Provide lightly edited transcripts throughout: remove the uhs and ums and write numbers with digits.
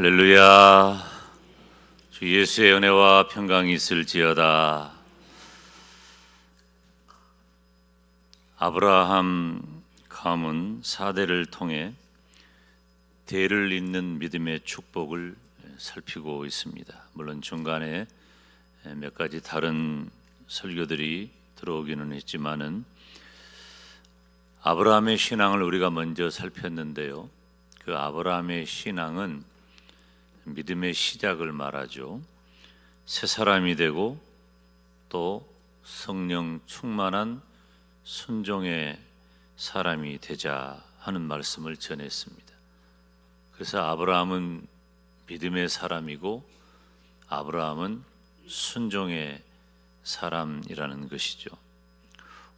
할렐루야. 주 예수의 은혜와 평강이 있을지어다. 아브라함 가문 4대를 통해 대를 잇는 믿음의 축복을 살피고 있습니다. 물론 중간에 몇 가지 다른 설교들이 들어오기는 했지만은 아브라함의 신앙을 우리가 먼저 살폈는데요. 그 아브라함의 신앙은 믿음의 시작을 말하죠. 새 사람이 되고 또 성령 충만한 순종의 사람이 되자 하는 말씀을 전했습니다. 그래서 아브라함은 믿음의 사람이고 아브라함은 순종의 사람이라는 것이죠.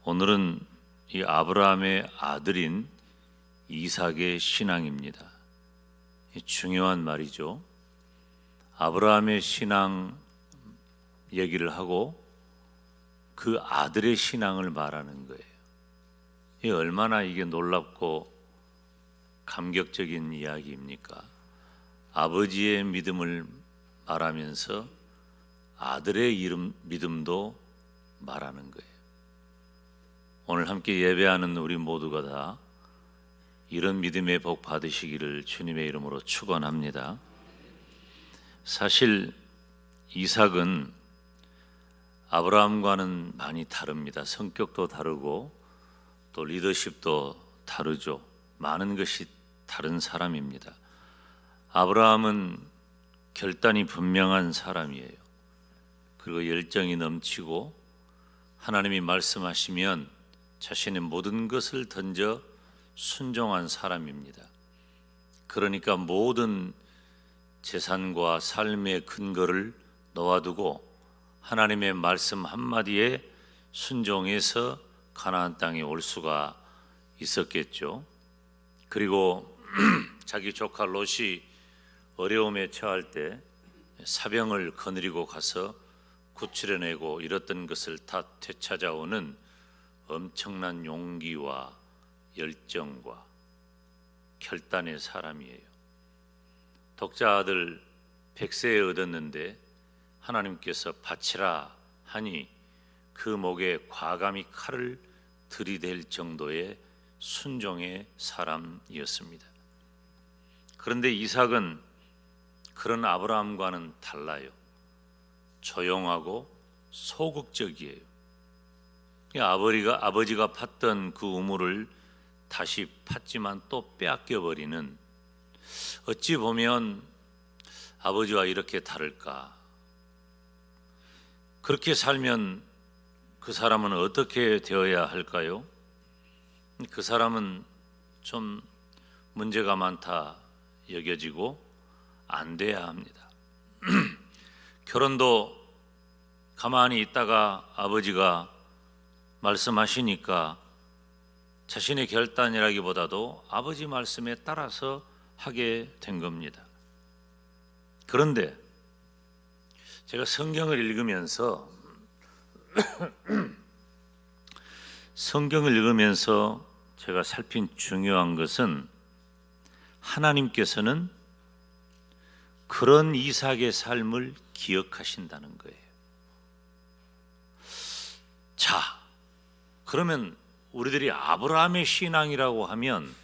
오늘은 이 아브라함의 아들인 이삭의 신앙입니다. 중요한 말이죠. 아브라함의 신앙 얘기를 하고 그 아들의 신앙을 말하는 거예요. 이게 얼마나 이게 놀랍고 감격적인 이야기입니까? 아버지의 믿음을 말하면서 아들의 믿음도 말하는 거예요. 오늘 함께 예배하는 우리 모두가 다 이런 믿음의 복 받으시기를 주님의 이름으로 축원합니다. 사실 이삭은 아브라함과는 많이 다릅니다. 성격도 다르고 또 리더십도 다르죠. 많은 것이 다른 사람입니다. 아브라함은 결단이 분명한 사람이에요. 그리고 열정이 넘치고 하나님이 말씀하시면 자신의 모든 것을 던져 순종한 사람입니다. 그러니까 모든 재산과 삶의 근거를 놓아두고 하나님의 말씀 한마디에 순종해서 가나안 땅에 올 수가 있었겠죠. 그리고 자기 조카 롯이 어려움에 처할 때 사병을 거느리고 가서 구출해내고 잃었던 것을 다 되찾아오는 엄청난 용기와 열정과 결단의 사람이에요. 독자 아들 100세에 얻었는데 하나님께서 바치라 하니 그 목에 과감히 칼을 들이댈 정도의 순종의 사람이었습니다. 그런데 이삭은 그런 아브라함과는 달라요. 조용하고 소극적이에요. 아버지가 팠던 그 우물을 다시 팠지만 또 빼앗겨버리는, 어찌 보면 아버지와 이렇게 다를까? 그렇게 살면 그 사람은 어떻게 되어야 할까요? 그 사람은 좀 문제가 많다 여겨지고 안 돼야 합니다. 결혼도 가만히 있다가 아버지가 말씀하시니까 자신의 결단이라기보다도 아버지 말씀에 따라서 하게 된 겁니다. 그런데 제가 성경을 읽으면서 제가 살핀 중요한 것은 하나님께서는 그런 이삭의 삶을 기억하신다는 거예요. 자, 그러면 우리들이 아브라함의 신앙이라고 하면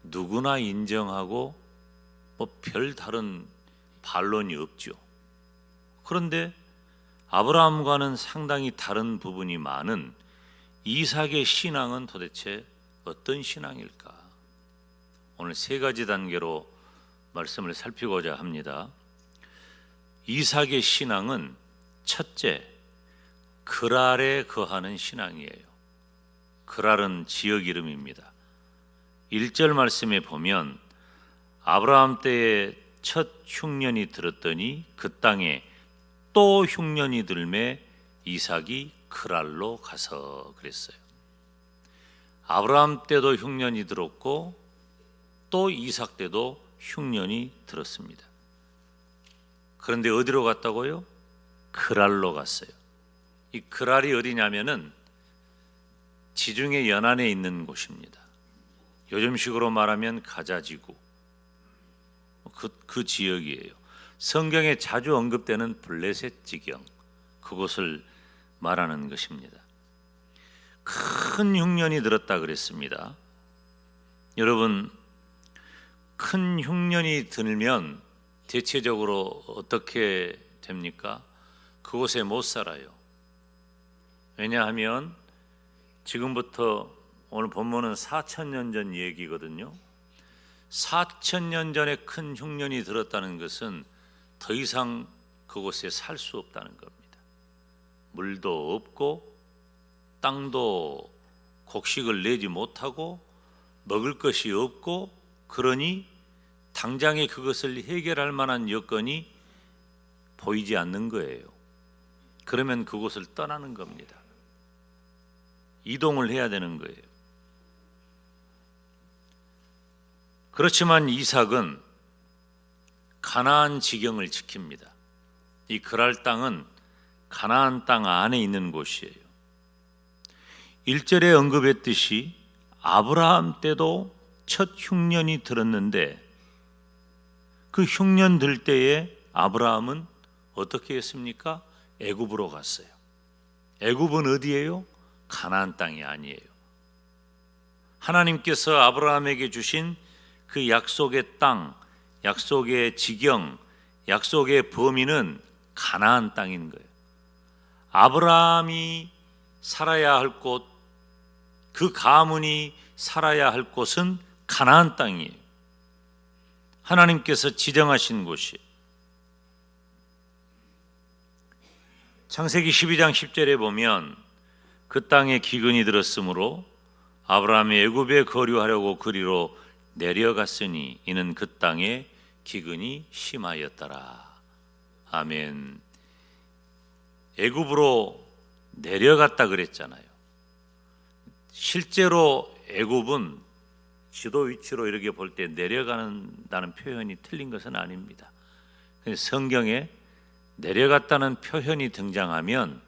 누구나 인정하고 별다른 반론이 없죠. 그런데 아브라함과는 상당히 다른 부분이 많은 이삭의 신앙은 도대체 어떤 신앙일까? 오늘 세 가지 단계로 말씀을 살피고자 합니다. 이삭의 신앙은 첫째, 그랄에 거하는 신앙이에요. 그랄은 지역 이름입니다. 1절 말씀에 보면 아브라함 때에 첫 흉년이 들었더니 그 땅에 또 흉년이 들매 이삭이 그랄로 가서 그랬어요. 아브라함 때도 흉년이 들었고 또 이삭 때도 흉년이 들었습니다. 그런데 어디로 갔다고요? 그랄로 갔어요. 이 그랄이 어디냐면은 지중해 연안에 있는 곳입니다. 요즘식으로 말하면 가자지구. 그 지역이에요. 성경에 자주 언급되는 블레셋 지경, 그곳을 말하는 것입니다. 큰 흉년이 들었다 그랬습니다. 여러분, 큰 흉년이 들면 대체적으로 어떻게 됩니까? 그곳에 못 살아요. 왜냐하면 지금부터 오늘 본문은 4,000년 전 얘기거든요. 4,000년 전에 큰 흉년이 들었다는 것은 더 이상 그곳에 살 수 없다는 겁니다. 물도 없고 땅도 곡식을 내지 못하고 먹을 것이 없고, 그러니 당장에 그것을 해결할 만한 여건이 보이지 않는 거예요. 그러면 그곳을 떠나는 겁니다. 이동을 해야 되는 거예요. 그렇지만 이삭은 가나안 지경을 지킵니다. 이 그랄 땅은 가나안 땅 안에 있는 곳이에요. 1절에 언급했듯이 아브라함 때도 첫 흉년이 들었는데, 그 흉년 들 때에 아브라함은 어떻게 했습니까? 애굽으로 갔어요. 애굽은 어디예요? 가나안 땅이 아니에요. 하나님께서 아브라함에게 주신 그 약속의 땅, 약속의 지경, 약속의 범위는 가나안 땅인 거예요. 아브라함이 살아야 할 곳, 그 가문이 살아야 할 곳은 가나안 땅이에요. 하나님께서 지정하신 곳이. 창세기 12장 10절에 보면 그 땅에 기근이 들었으므로 아브라함이 애굽에 거류하려고 그리로 내려갔으니 이는 그 땅에 기근이 심하였더라. 아멘. 애굽으로 내려갔다 그랬잖아요. 실제로 애굽은 지도 위치로 이렇게 볼 때 내려간다는 표현이 틀린 것은 아닙니다. 성경에 내려갔다는 표현이 등장하면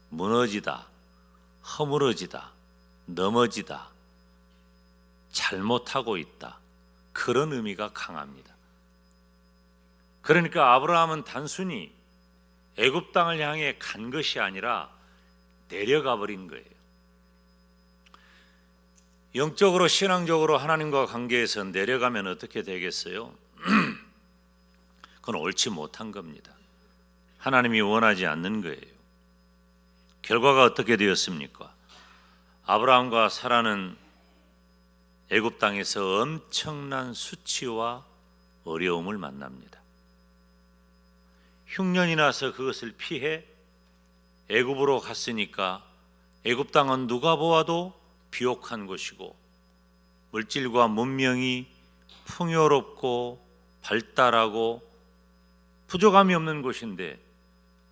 무너지다, 허물어지다, 넘어지다, 잘못하고 있다, 그런 의미가 강합니다. 그러니까 아브라함은 단순히 애굽 땅을 향해 간 것이 아니라 내려가 버린 거예요. 영적으로 신앙적으로 하나님과 관계에서 내려가면 어떻게 되겠어요? 그건 옳지 못한 겁니다. 하나님이 원하지 않는 거예요. 결과가 어떻게 되었습니까? 아브라함과 사라는 애굽 땅에서 엄청난 수치와 어려움을 만납니다. 흉년이 나서 그것을 피해 애굽으로 갔으니까 애굽 땅은 누가 보아도 비옥한 곳이고 물질과 문명이 풍요롭고 발달하고 부족함이 없는 곳인데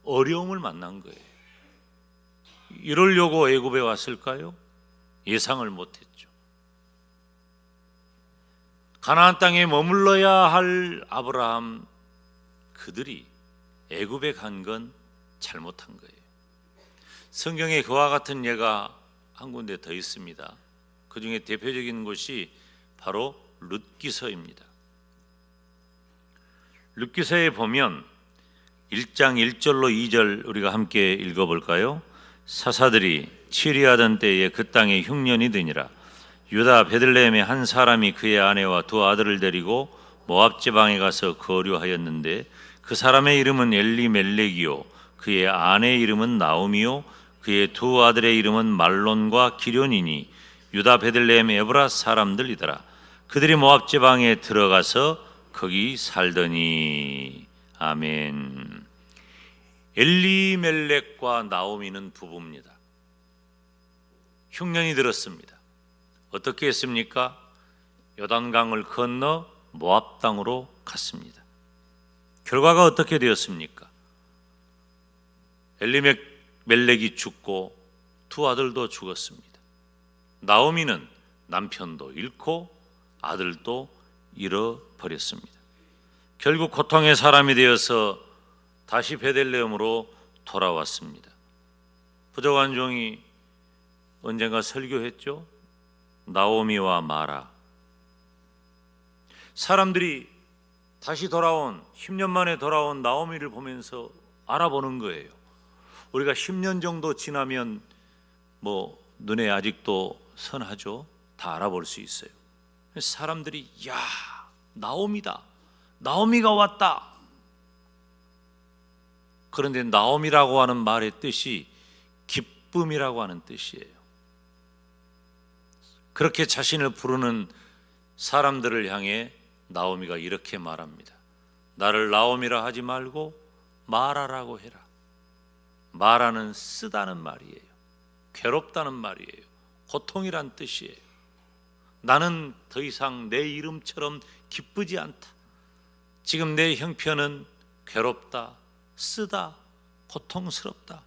어려움을 만난 거예요. 이러려고 애굽에 왔을까요? 예상을 못했죠. 가나안 땅에 머물러야 할 아브라함, 그들이 애굽에 간 건 잘못한 거예요. 성경에 그와 같은 예가 한 군데 더 있습니다. 그 중에 대표적인 곳이 바로 룻기서입니다. 룻기서에 보면 1장 1절로 2절 우리가 함께 읽어볼까요? 사사들이 치리하던 때에 그 땅에 흉년이 드니라. 유다 베들레헴의 한 사람이 그의 아내와 두 아들을 데리고 모압 지방에 가서 거류하였는데 그 사람의 이름은 엘리멜렉이요 그의 아내의 이름은 나오미요 그의 두 아들의 이름은 말론과 기련이니 유다 베들레헴 에브라 사람들이더라. 그들이 모압 지방에 들어가서 거기 살더니. 아멘. 엘리멜렉과 나오미는 부부입니다. 흉년이 들었습니다. 어떻게 했습니까? 요단강을 건너 모압 땅으로 갔습니다. 결과가 어떻게 되었습니까? 엘리멜렉이 죽고 두 아들도 죽었습니다. 나오미는 남편도 잃고 아들도 잃어버렸습니다. 결국 고통의 사람이 되어서 다시 베들레헴으로 돌아왔습니다. 부족한 종이 언젠가 설교했죠. 나오미와 마라. 사람들이 다시 돌아온 10년 만에 돌아온 나오미를 보면서 알아보는 거예요. 우리가 10년 정도 지나면 눈에 아직도 선하죠. 다 알아볼 수 있어요. 사람들이 야, 나오미다. 나오미가 왔다. 그런데 나오미라고 하는 말의 뜻이 기쁨이라고 하는 뜻이에요. 그렇게 자신을 부르는 사람들을 향해 나오미가 이렇게 말합니다. 나를 나오미라 하지 말고 마라라고 해라. 마라는 쓰다는 말이에요. 괴롭다는 말이에요. 고통이란 뜻이에요. 나는 더 이상 내 이름처럼 기쁘지 않다. 지금 내 형편은 괴롭다, 쓰다, 고통스럽다.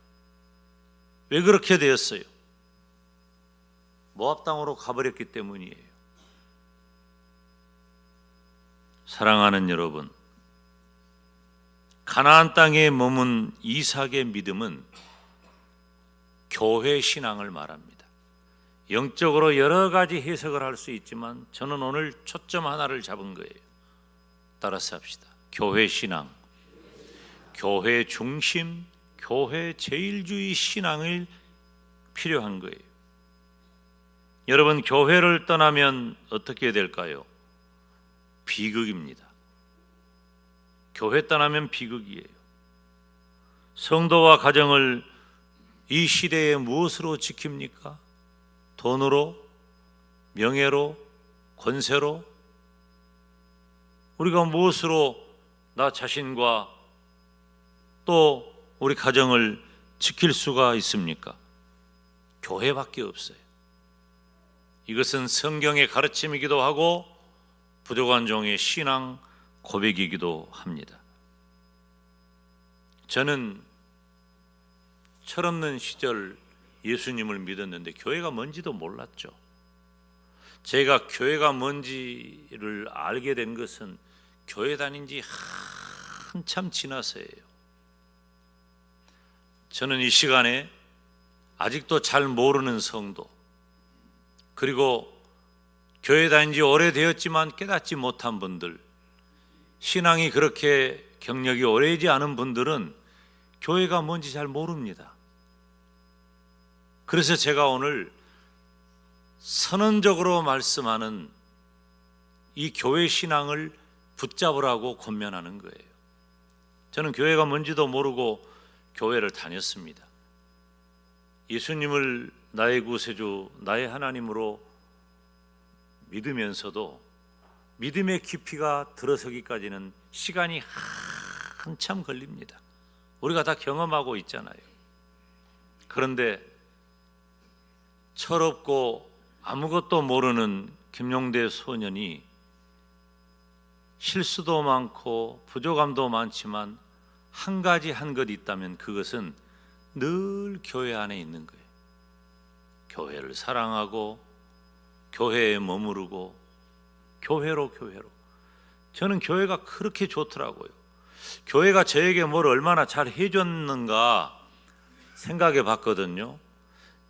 왜 그렇게 되었어요? 모압 땅으로 가버렸기 때문이에요. 사랑하는 여러분, 가나안 땅에 머문 이삭의 믿음은 교회 신앙을 말합니다. 영적으로 여러 가지 해석을 할 수 있지만 저는 오늘 초점 하나를 잡은 거예요. 따라서 합시다. 교회 신앙, 교회 중심, 교회 제일주의 신앙이 필요한 거예요. 여러분, 교회를 떠나면 어떻게 될까요? 비극입니다. 교회 떠나면 비극이에요. 성도와 가정을 이 시대에 무엇으로 지킵니까? 돈으로, 명예로, 권세로? 우리가 무엇으로 나 자신과 또 우리 가정을 지킬 수가 있습니까? 교회밖에 없어요. 이것은 성경의 가르침이기도 하고 부족한 종의 신앙 고백이기도 합니다. 저는 철없는 시절 예수님을 믿었는데 교회가 뭔지도 몰랐죠. 제가 교회가 뭔지를 알게 된 것은 교회 다닌 지 한참 지나서예요. 저는 이 시간에 아직도 잘 모르는 성도, 그리고 교회 다닌 지 오래되었지만 깨닫지 못한 분들, 신앙이 그렇게 경력이 오래지 않은 분들은 교회가 뭔지 잘 모릅니다. 그래서 제가 오늘 선언적으로 말씀하는 이 교회 신앙을 붙잡으라고 권면하는 거예요. 저는 교회가 뭔지도 모르고 교회를 다녔습니다. 예수님을 나의 구세주, 나의 하나님으로 믿으면서도 믿음의 깊이가 들어서기까지는 시간이 한참 걸립니다. 우리가 다 경험하고 있잖아요. 그런데 철없고 아무것도 모르는 김용대 소년이 실수도 많고 부족함도 많지만 한 가지 한 것 있다면 그것은 늘 교회 안에 있는 거예요. 교회를 사랑하고 교회에 머무르고 교회로. 저는 교회가 그렇게 좋더라고요. 교회가 저에게 뭘 얼마나 잘 해줬는가 생각해 봤거든요.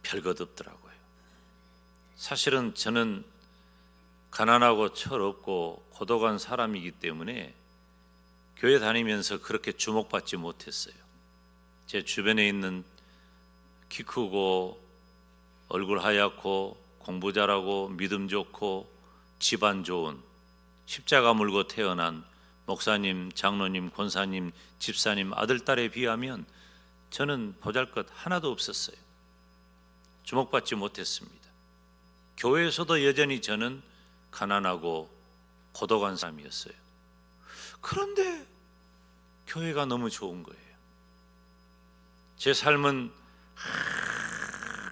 별것 없더라고요. 사실은 저는 가난하고 철없고 고독한 사람이기 때문에 교회 다니면서 그렇게 주목받지 못했어요. 제 주변에 있는 키 크고 얼굴 하얗고 공부 잘하고 믿음 좋고 집안 좋은 십자가 물고 태어난 목사님, 장로님, 권사님, 집사님 아들, 딸에 비하면 저는 보잘것 하나도 없었어요. 주목받지 못했습니다. 교회에서도 여전히 저는 가난하고 고독한 사람이었어요. 그런데 교회가 너무 좋은 거예요. 제 삶은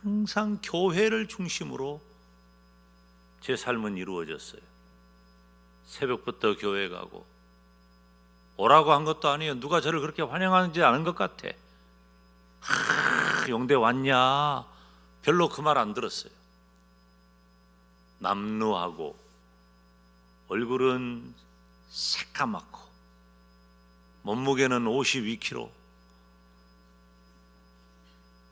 항상 교회를 중심으로 제 삶은 이루어졌어요. 새벽부터 교회 가고, 오라고 한 것도 아니에요. 누가 저를 그렇게 환영하는지 아는 것 같아. 용대 왔냐? 별로 그 말 안 들었어요. 남루하고 얼굴은 새까맣고 몸무게는 52kg.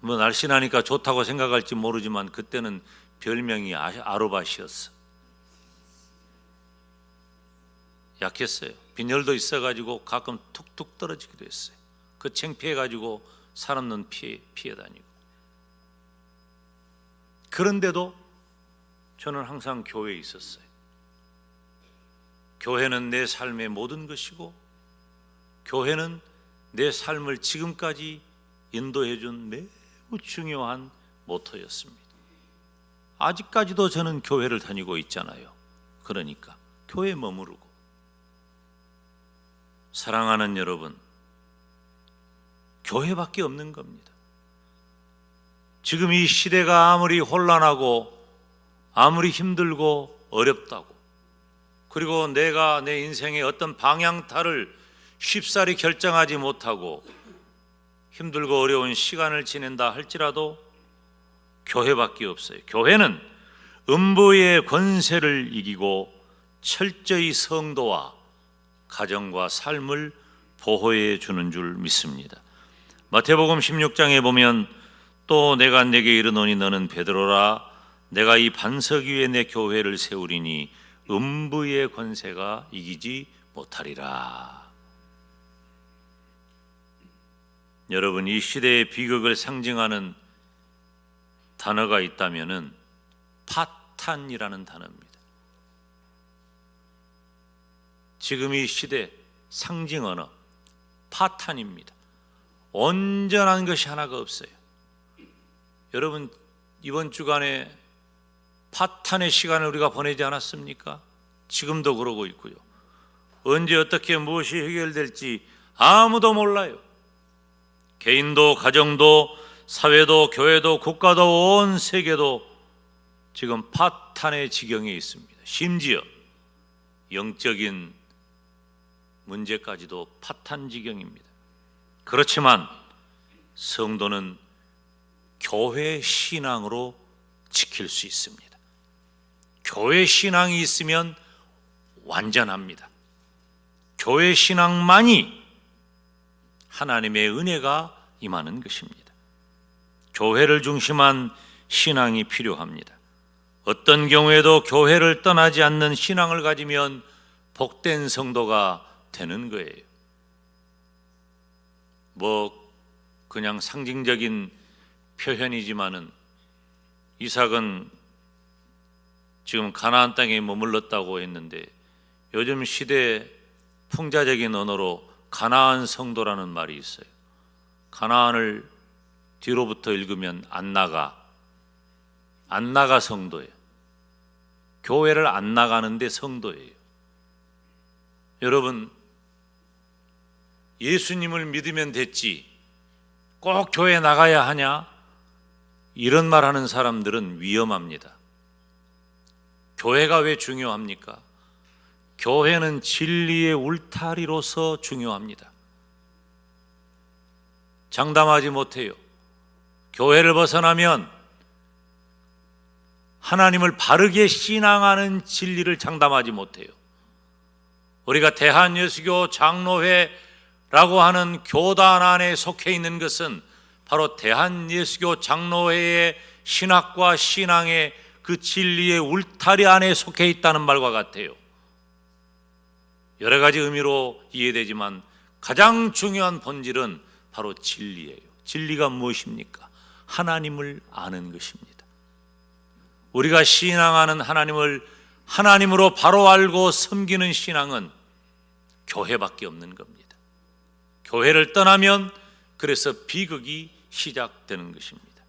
날씬하니까 좋다고 생각할지 모르지만 그때는 별명이 아로바시였어. 약했어요. 빈혈도 있어가지고 가끔 툭툭 떨어지기도 했어요. 그 창피해가지고 사람 눈 피해 다니고. 그런데도 저는 항상 교회에 있었어요. 교회는 내 삶의 모든 것이고, 교회는 내 삶을 지금까지 인도해준 매우 중요한 모토였습니다. 아직까지도 저는 교회를 다니고 있잖아요. 그러니까 교회에 머무르고. 사랑하는 여러분, 교회밖에 없는 겁니다. 지금 이 시대가 아무리 혼란하고 아무리 힘들고 어렵다고, 그리고 내가 내 인생의 어떤 방향타를 쉽사리 결정하지 못하고 힘들고 어려운 시간을 지낸다 할지라도 교회밖에 없어요. 교회는 음부의 권세를 이기고 철저히 성도와 가정과 삶을 보호해 주는 줄 믿습니다. 마태복음 16장에 보면 또 내가 네게 이르노니 너는 베드로라 내가 이 반석 위에 내 교회를 세우리니 음부의 권세가 이기지 못하리라. 여러분, 이 시대의 비극을 상징하는 단어가 있다면은 파탄이라는 단어입니다. 지금 이 시대 상징 언어 파탄입니다. 온전한 것이 하나가 없어요. 여러분, 이번 주간에 파탄의 시간을 우리가 보내지 않았습니까? 지금도 그러고 있고요. 언제 어떻게 무엇이 해결될지 아무도 몰라요. 개인도 가정도 사회도 교회도 국가도 온 세계도 지금 파탄의 지경에 있습니다. 심지어 영적인 문제까지도 파탄 지경입니다. 그렇지만 성도는 교회 신앙으로 지킬 수 있습니다. 교회 신앙이 있으면 완전합니다. 교회 신앙만이 하나님의 은혜가 임하는 것입니다. 교회를 중심한 신앙이 필요합니다. 어떤 경우에도 교회를 떠나지 않는 신앙을 가지면 복된 성도가 되는 거예요. 그냥 상징적인 표현이지만은 이삭은 지금 가나안 땅에 머물렀다고 했는데 요즘 시대 풍자적인 언어로 가나안 성도라는 말이 있어요. 가나안을 뒤로부터 읽으면 안 나가 성도예요. 교회를 안 나가는데 성도예요. 여러분, 예수님을 믿으면 됐지 꼭 교회 나가야 하냐? 이런 말 하는 사람들은 위험합니다. 교회가 왜 중요합니까? 교회는 진리의 울타리로서 중요합니다. 장담하지 못해요. 교회를 벗어나면 하나님을 바르게 신앙하는 진리를 장담하지 못해요. 우리가 대한예수교 장로회라고 하는 교단 안에 속해 있는 것은 바로 대한예수교 장로회의 신학과 신앙의 그 진리의 울타리 안에 속해 있다는 말과 같아요. 여러 가지 의미로 이해되지만 가장 중요한 본질은 바로 진리예요. 진리가 무엇입니까? 하나님을 아는 것입니다. 우리가 신앙하는 하나님을 하나님으로 바로 알고 섬기는 신앙은 교회밖에 없는 겁니다. 교회를 떠나면 그래서 비극이 시작되는 것입니다.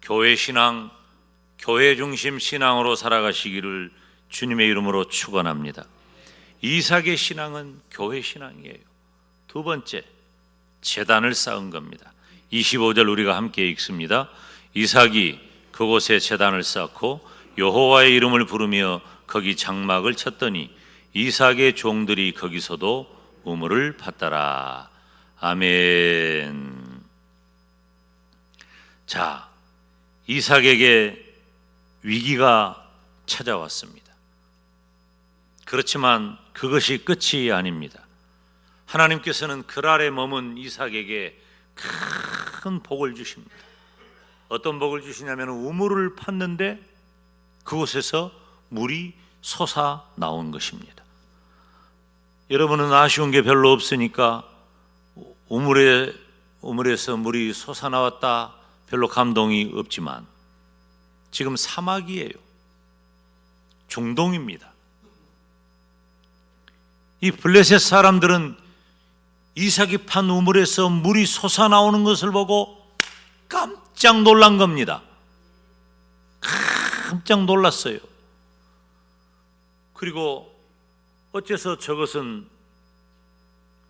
교회 신앙, 교회 중심 신앙으로 살아가시기를 주님의 이름으로 축원합니다. 이삭의 신앙은 교회 신앙이에요. 두 번째, 제단을 쌓은 겁니다. 25절 우리가 함께 읽습니다. 이삭이 그곳에 제단을 쌓고 여호와의 이름을 부르며 거기 장막을 쳤더니 이삭의 종들이 거기서도 우물을 팠더라. 아멘. 자, 이삭에게 위기가 찾아왔습니다. 그렇지만 그것이 끝이 아닙니다. 하나님께서는 그랄에 머문 이삭에게 큰 복을 주십니다. 어떤 복을 주시냐면 우물을 팠는데 그곳에서 물이 솟아 나온 것입니다. 여러분은 아쉬운 게 별로 없으니까 우물에서 물이 솟아나왔다 별로 감동이 없지만 지금 사막이에요. 중동입니다. 이 블레셋 사람들은 이삭이 판 우물에서 물이 솟아나오는 것을 보고 깜짝 놀란 겁니다. 깜짝 놀랐어요. 그리고 어째서 저것은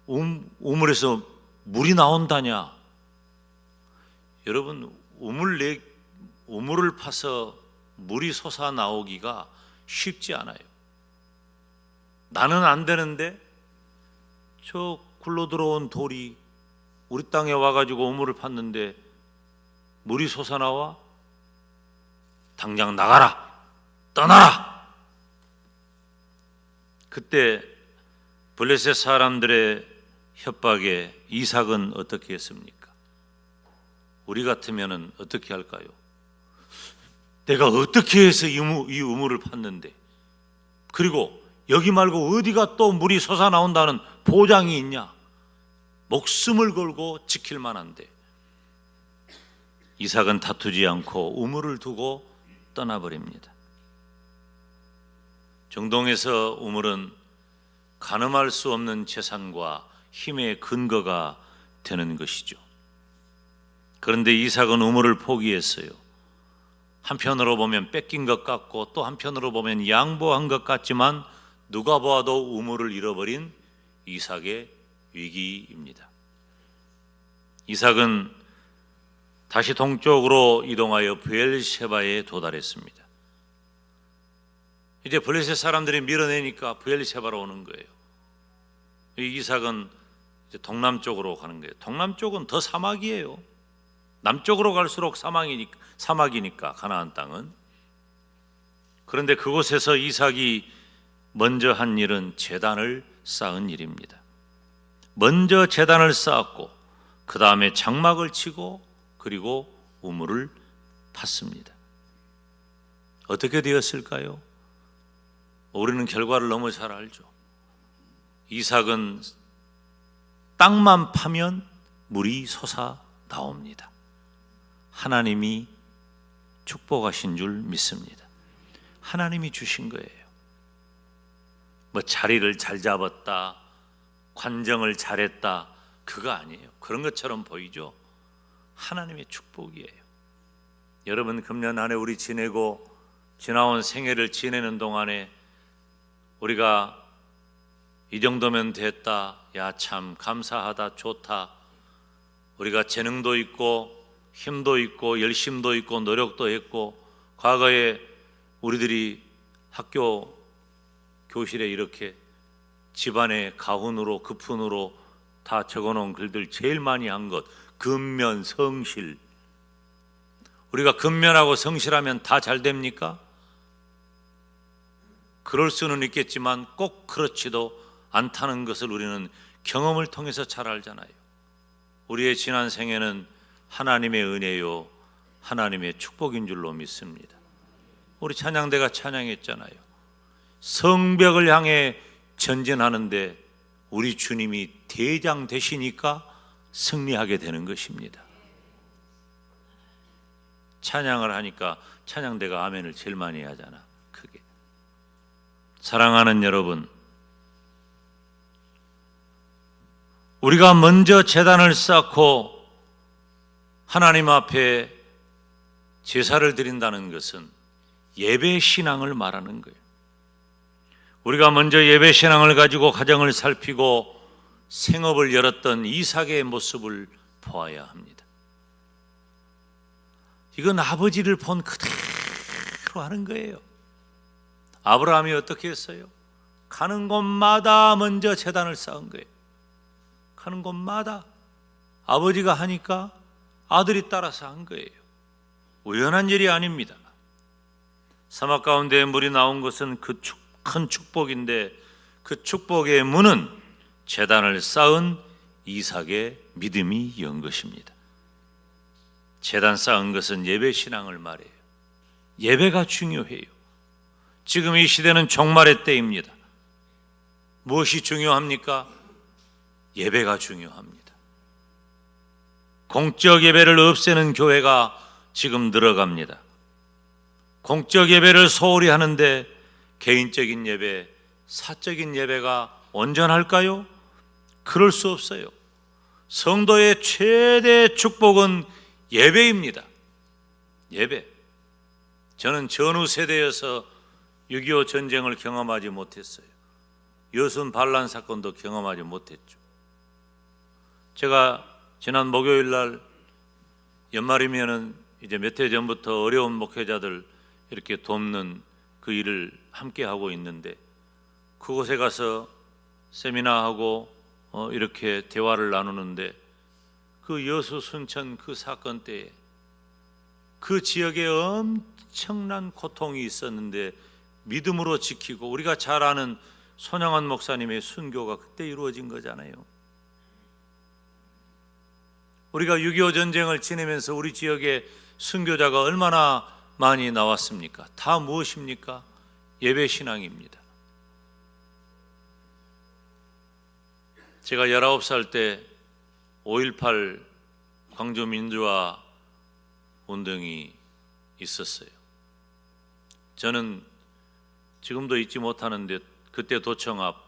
우물에서 물이 나온다냐? 여러분, 우물을 파서 물이 솟아나오기가 쉽지 않아요. 나는 안 되는데 저 굴러 들어온 돌이 우리 땅에 와가지고 우물을 팠는데 물이 솟아나와? 당장 나가라! 떠나라! 그때 블레셋 사람들의 협박에 이삭은 어떻게 했습니까? 우리 같으면 어떻게 할까요? 내가 어떻게 해서 이 우물을 팠는데, 그리고 여기 말고 어디가 또 물이 솟아나온다는 보장이 있냐? 목숨을 걸고 지킬 만한데 이삭은 다투지 않고 우물을 두고 떠나버립니다. 중동에서 우물은 가늠할 수 없는 재산과 힘의 근거가 되는 것이죠. 그런데 이삭은 우물을 포기했어요. 한편으로 보면 뺏긴 것 같고 또 한편으로 보면 양보한 것 같지만 누가 보아도 우물을 잃어버린 이삭의 위기입니다. 이삭은 다시 동쪽으로 이동하여 브엘셰바에 도달했습니다. 이제 블레셋 사람들이 밀어내니까 브엘셰바로 오는 거예요. 이삭은 이제 동남쪽으로 가는 거예요. 동남쪽은 더 사막이에요. 남쪽으로 갈수록 사막이니까 가나안 땅은. 그런데 그곳에서 이삭이 먼저 한 일은 제단을 쌓은 일입니다. 먼저 제단을 쌓았고 그 다음에 장막을 치고 그리고 우물을 팠습니다. 어떻게 되었을까요? 우리는 결과를 너무 잘 알죠. 이삭은 땅만 파면 물이 솟아 나옵니다. 하나님이 축복하신 줄 믿습니다. 하나님이 주신 거예요. 뭐 자리를 잘 잡았다, 관정을 잘했다, 그거 아니에요. 그런 것처럼 보이죠. 하나님의 축복이에요. 여러분, 금년 안에 우리 지나온 생애를 지내는 동안에 우리가 이 정도면 됐다, 야 참 감사하다, 좋다, 우리가 재능도 있고 힘도 있고 열심도 있고 노력도 했고, 과거에 우리들이 학교 교실에 이렇게 집안의 가훈으로 급훈으로 다 적어놓은 글들 제일 많이 한 것, 근면 성실. 우리가 근면하고 성실하면 다 잘 됩니까? 그럴 수는 있겠지만 꼭 그렇지도 않다는 것을 우리는 경험을 통해서 잘 알잖아요. 우리의 지난 생애는 하나님의 은혜요, 하나님의 축복인 줄로 믿습니다. 우리 찬양대가 찬양했잖아요. 성벽을 향해 전진하는데 우리 주님이 대장 되시니까 승리하게 되는 것입니다. 찬양을 하니까 찬양대가 아멘을 제일 많이 하잖아, 크게. 사랑하는 여러분, 우리가 먼저 제단을 쌓고 하나님 앞에 제사를 드린다는 것은 예배 신앙을 말하는 거예요. 우리가 먼저 예배 신앙을 가지고 가정을 살피고 생업을 열었던 이삭의 모습을 보아야 합니다. 이건 아버지를 본 그대로 하는 거예요. 아브라함이 어떻게 했어요? 가는 곳마다 먼저 제단을 쌓은 거예요. 가는 곳마다 아버지가 하니까 아들이 따라서 한 거예요. 우연한 일이 아닙니다. 사막 가운데 물이 나온 것은 그 큰 축복인데, 그 축복의 문은 제단을 쌓은 이삭의 믿음이 연 것입니다. 제단 쌓은 것은 예배 신앙을 말해요. 예배가 중요해요. 지금 이 시대는 종말의 때입니다. 무엇이 중요합니까? 예배가 중요합니다. 공적 예배를 없애는 교회가 지금 늘어갑니다. 공적 예배를 소홀히 하는데 개인적인 예배, 사적인 예배가 온전할까요? 그럴 수 없어요. 성도의 최대 축복은 예배입니다. 예배. 저는 전후 세대여서 6.25 전쟁을 경험하지 못했어요. 여순 반란 사건도 경험하지 못했죠. 제가 지난 목요일 날 연말이면은 이제 몇 해 전부터 어려운 목회자들 이렇게 돕는 그 일을 함께 하고 있는데, 그곳에 가서 세미나하고 이렇게 대화를 나누는데, 그 여수 순천 그 사건 때에 그 지역에 엄청난 고통이 있었는데 믿음으로 지키고, 우리가 잘 아는 손양원 목사님의 순교가 그때 이루어진 거잖아요. 우리가 6.25 전쟁을 지내면서 우리 지역에 순교자가 얼마나 많이 나왔습니까? 다 무엇입니까? 예배 신앙입니다. 제가 19살 때 5.18 광주 민주화 운동이 있었어요. 저는 지금도 잊지 못하는데, 그때 도청 앞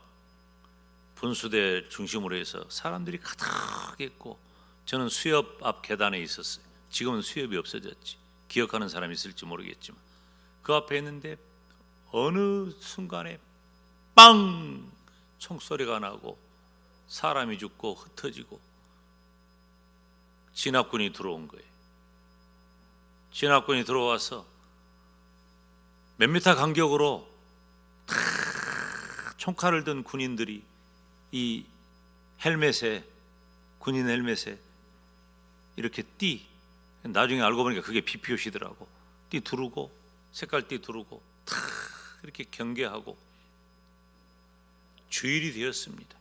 분수대 중심으로 해서 사람들이 가득했고, 저는 수협 앞 계단에 있었어요. 지금은 수협이 없어졌지. 기억하는 사람이 있을지 모르겠지만 그 앞에 있는데 어느 순간에 빵 총소리가 나고 사람이 죽고 흩어지고 진압군이 들어온 거예요. 진압군이 들어와서 몇 미터 간격으로 다 총칼을 든 군인들이 이 헬멧에, 군인 헬멧에 이렇게 나중에 알고 보니까 그게 BPO시더라고. 띠 두르고, 색깔 띠 두르고 다 이렇게 경계하고 주일이 되었습니다.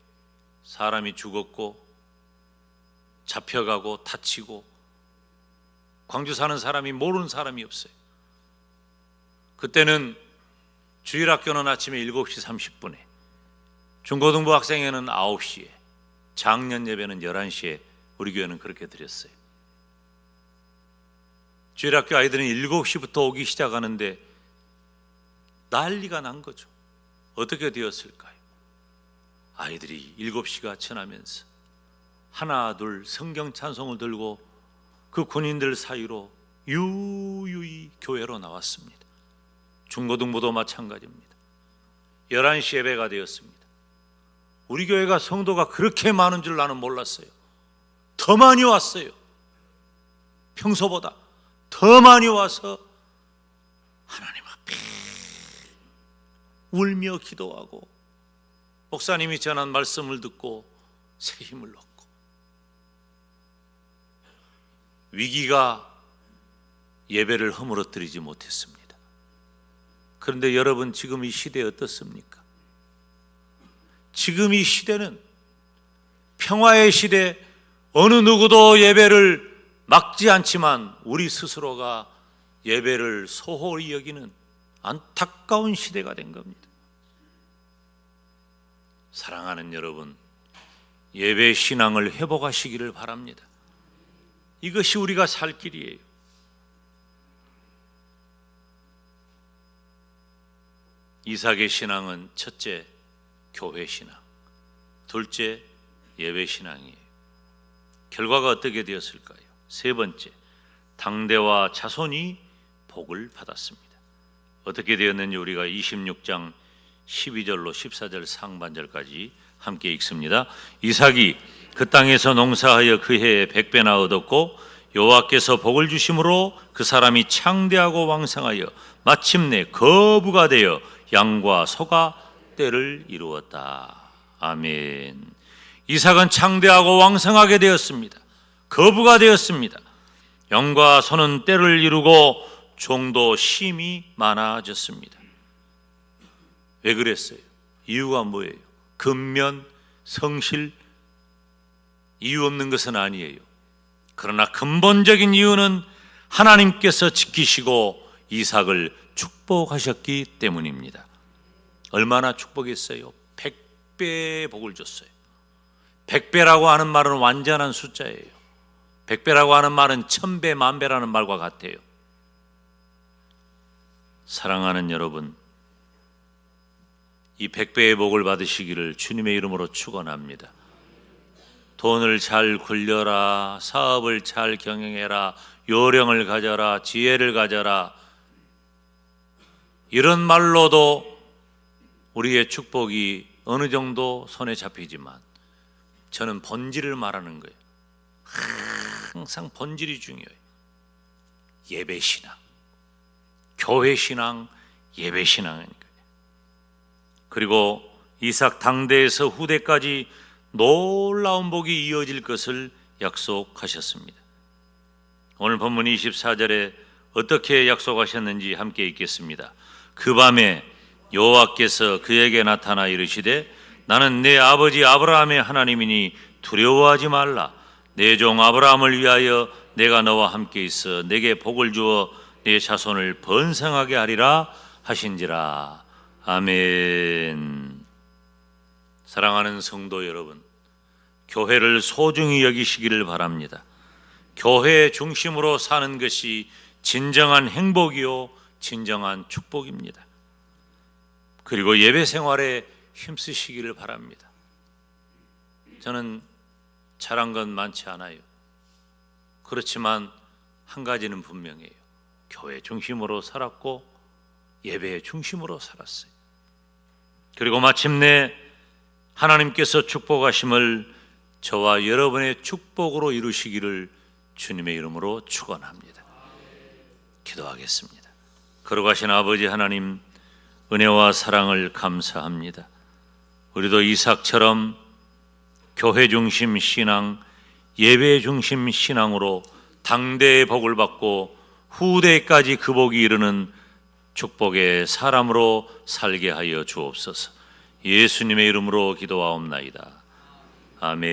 사람이 죽었고 잡혀가고 다치고, 광주 사는 사람이 모르는 사람이 없어요. 그때는 주일학교는 아침에 7시 30분에, 중고등부 학생회는 9시에, 장년 예배는 11시에 우리 교회는 그렇게 드렸어요. 주일학교 아이들은 7시부터 오기 시작하는데 난리가 난 거죠. 어떻게 되었을까요? 아이들이 7시가 지나면서 하나 둘 성경 찬송을 들고 그 군인들 사이로 유유히 교회로 나왔습니다. 중고등부도 마찬가지입니다. 11시 예배가 되었습니다. 우리 교회가 성도가 그렇게 많은 줄 나는 몰랐어요. 더 많이 왔어요. 평소보다 더 많이 와서 하나님 앞에 울며 기도하고, 목사님이 전한 말씀을 듣고 새 힘을 얻고, 위기가 예배를 허물어뜨리지 못했습니다. 그런데 여러분, 지금 이 시대에 어떻습니까? 지금 이 시대는 평화의 시대, 어느 누구도 예배를 막지 않지만 우리 스스로가 예배를 소홀히 여기는 안타까운 시대가 된 겁니다. 사랑하는 여러분, 예배 신앙을 회복하시기를 바랍니다. 이것이 우리가 살 길이에요. 이삭의 신앙은 첫째 교회 신앙, 둘째 예배 신앙이에요. 결과가 어떻게 되었을까요? 세 번째, 당대와 자손이 복을 받았습니다. 어떻게 되었는지 우리가 26장 12절로 14절 상반절까지 함께 읽습니다. 이삭이 그 땅에서 농사하여 그 해에 100배나 얻었고, 여호와께서 복을 주심으로 그 사람이 창대하고 왕성하여 마침내 거부가 되어 양과 소가 때를 이루었다. 아멘. 이삭은 창대하고 왕성하게 되었습니다. 거부가 되었습니다. 양과 소는 때를 이루고 종도 심이 많아졌습니다. 왜 그랬어요? 이유가 뭐예요? 근면, 성실, 이유 없는 것은 아니에요. 그러나 근본적인 이유는 하나님께서 지키시고 이삭을 축복하셨기 때문입니다. 얼마나 축복했어요? 100배의 복을 줬어요. 100배라고 하는 말은 완전한 숫자예요. 100배라고 하는 말은 1000배, 만배라는 말과 같아요. 사랑하는 여러분, 이 100배의 복을 받으시기를 주님의 이름으로 축원합니다. 돈을 잘 굴려라, 사업을 잘 경영해라, 요령을 가져라, 지혜를 가져라, 이런 말로도 우리의 축복이 어느 정도 손에 잡히지만 저는 본질을 말하는 거예요. 항상 본질이 중요해요. 예배신앙, 교회신앙, 예배신앙인 거예요. 그리고 이삭 당대에서 후대까지 놀라운 복이 이어질 것을 약속하셨습니다. 오늘 본문 24절에 어떻게 약속하셨는지 함께 읽겠습니다. 그 밤에 여호와께서 그에게 나타나 이르시되 나는 내 아버지 아브라함의 하나님이니 두려워하지 말라. 내 종 아브라함을 위하여 내가 너와 함께 있어 내게 복을 주어 내 자손을 번성하게 하리라 하신지라. 아멘. 사랑하는 성도 여러분, 교회를 소중히 여기시기를 바랍니다. 교회 중심으로 사는 것이 진정한 행복이요 진정한 축복입니다. 그리고 예배 생활에 힘쓰시기를 바랍니다. 저는 잘한 건 많지 않아요. 그렇지만 한 가지는 분명해요. 교회 중심으로 살았고 예배 중심으로 살았어요. 그리고 마침내 하나님께서 축복하심을 저와 여러분의 축복으로 이루시기를 주님의 이름으로 축원합니다. 기도하겠습니다. 거룩하신 아버지 하나님, 은혜와 사랑을 감사합니다. 우리도 이삭처럼 교회 중심 신앙, 예배 중심 신앙으로 당대의 복을 받고 후대까지 그 복이 이르는 축복의 사람으로 살게 하여 주옵소서. 예수님의 이름으로 기도하옵나이다. 아멘.